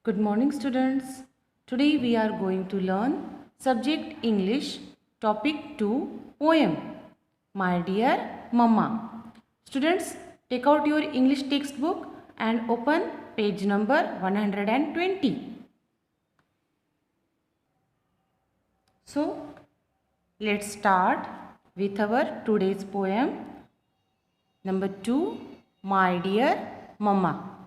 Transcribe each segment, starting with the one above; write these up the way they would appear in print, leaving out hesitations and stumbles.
Good morning, students. Today we are going to learn subject English, topic 2, poem. My dear Mama. Students, take out your English textbook and open page number 120. So, let's start with our today's poem. Number 2, My dear Mama.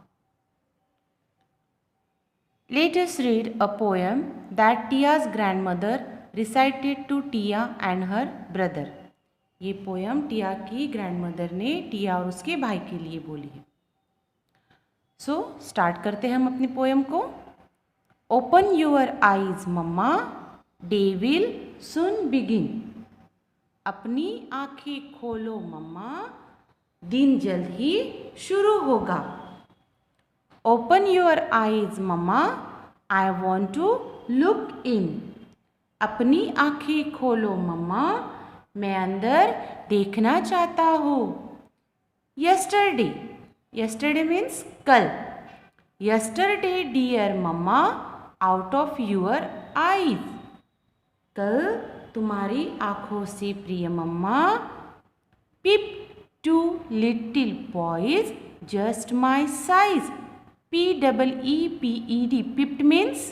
Let us read a poem that Tia's grandmother recited to Tia and her brother. ये poem टिया की grandmother ने टिया और उसके भाई के लिए बोली है. सो स्टार्ट करते हैं हम अपनी पोयम को. Open your eyes mamma, day will soon begin. अपनी आंखें खोलो मम्मा, दिन जल्द ही शुरू होगा. Open your eyes mamma, I want to look in. अपनी आंखें खोलो मम्मा, मैं अंदर देखना चाहता हूँ. यस्टरडे, यस्टरडे मीन्स कल. Yesterday dear mamma, out of your eyes. कल तुम्हारी आंखों से प्रिय मम्मा. Peep two little boys just my size. PEEPED. Peeped means,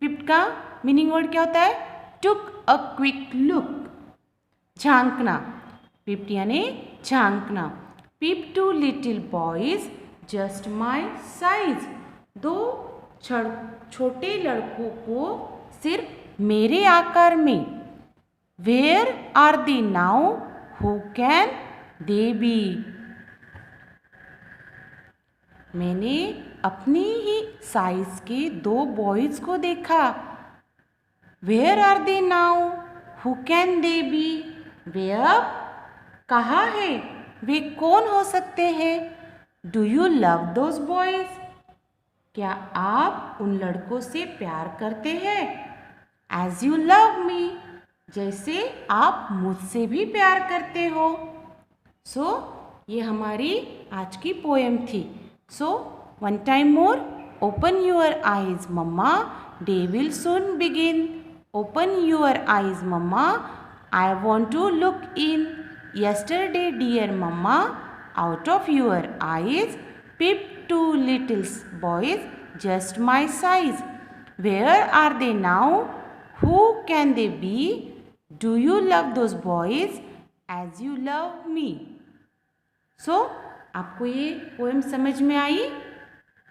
peeped का मीनिंग वर्ड क्या होता है? टुक अ क्विक लुक. झांकना. पिप्ट यानी झांकना. Peep two little boys just my size. दो छोटे लड़कों को सिर्फ मेरे आकार में. Where are they now, who can they be. मैंने अपनी ही साइज के दो बॉयज को देखा. Where are they now, who can they be. वे अब कहाँ है, वे कौन हो सकते हैं? Do you love those boys. क्या आप उन लड़कों से प्यार करते हैं? एज यू लव मी, जैसे आप मुझसे भी प्यार करते हो. सो ये हमारी आज की पोएम थी. So, one time more, open your eyes, Mama, day will soon begin. Open your eyes, Mama, I want to look in. Yesterday, dear Mama, out of your eyes, peeped two little boys, just my size. Where are they now? Who can they be? Do you love those boys as you love me? So, आपको ये poem समझ में आई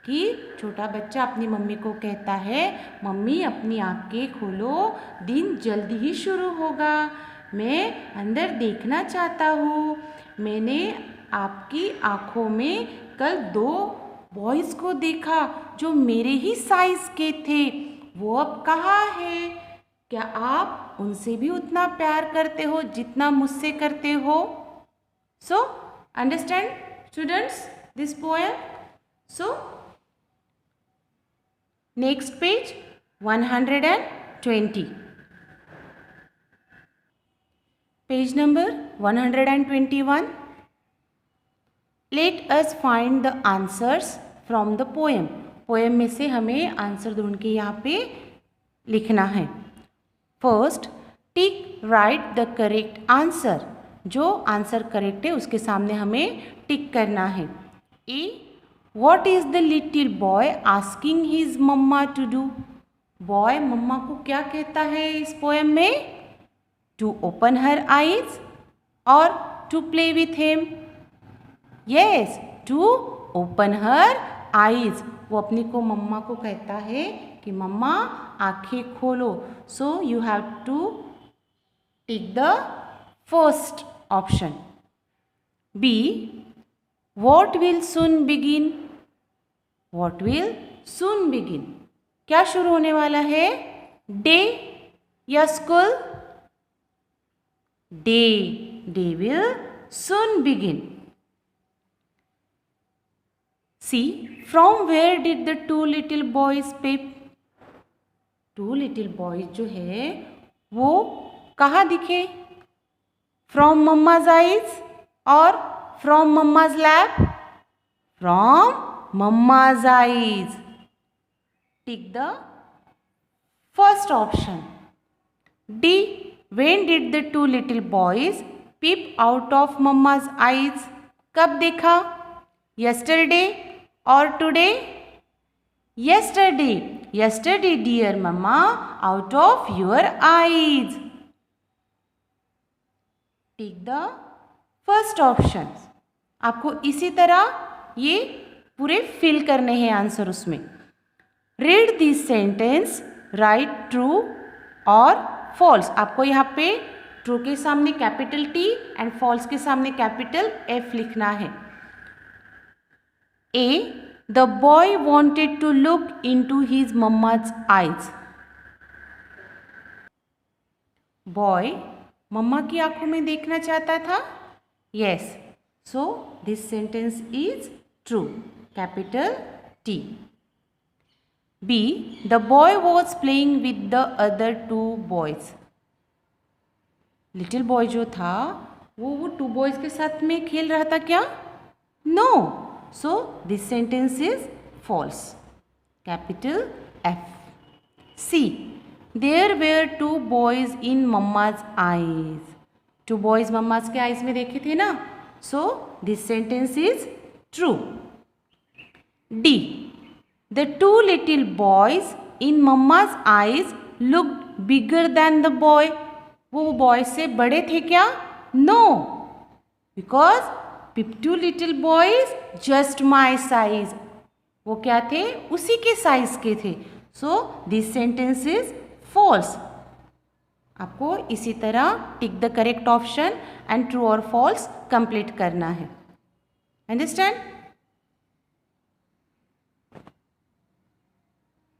कि छोटा बच्चा अपनी mummy को कहता है, मम्मी अपनी आंखें खोलो, दिन जल्दी ही शुरू होगा. मैं अंदर देखना चाहता हूँ. मैंने आपकी आँखों में कल दो बॉयज़ को देखा जो मेरे ही साइज़ के थे. वो अब कहाँ है? क्या आप उनसे भी उतना प्यार करते हो जितना मुझसे करते हो? So understand students this poem. So next page 120. Page number 121. Let us find the answers from the poem. Poem में से हमें आंसर ढूंढ के यहाँ पे लिखना है. First, tick right the correct answer. जो आंसर करेक्ट है उसके सामने हमें टिक करना है. A, what is the little boy asking his mamma to do. Boy mamma को क्या कहता है इस पोएम में? टू ओपन हर आईज और to play with him. Yes, to open her eyes. वो अपनी को मम्मा को कहता है कि मम्मा आंखें खोलो. So you have to tick the first option. B, what will soon begin. what will soon begin. क्या शुरू होने वाला है? डे या school? Day. Day will soon begin. See, from where did the two little boys peep. two little boys जो है वो कहाँ दिखे? From mama's eyes or from mama's lap? From mama's eyes. Tick the first option. D. When did the two little boys peep out of mama's eyes? कब देखा? Yesterday or today? Yesterday. Yesterday, dear mama, out of your eyes. Take the first option. आपको इसी तरह ये पूरे fill करने हैं answer उसमें. Read this sentence, right true और फॉल्स. आपको यहाँ पे ट्रू के सामने कैपिटल T एंड फॉल्स के सामने कैपिटल F लिखना है. A. The boy wanted to look into his mama's eyes. Boy मम्मा की आंखों में देखना चाहता था. Yes. So this sentence is true. Capital T. B. The boy was playing with the other two boys. Little boy जो था वो to boys के साथ में खेल रहा था क्या? No. So this sentence is false. Capital F. C. There were two boys in mama's eyes. Two boys mama's के आईज में देखे थे ना. So this sentence is true. D. The two little boys in mama's eyes looked bigger than the boy. वो boy से बड़े थे क्या? No. Because two little boys just my size. वो क्या थे? उसी के साइज के थे. So this sentence is false. आपको इसी तरह tick the correct option and true और फॉल्स कंप्लीट करना है. अंडरस्टैंड?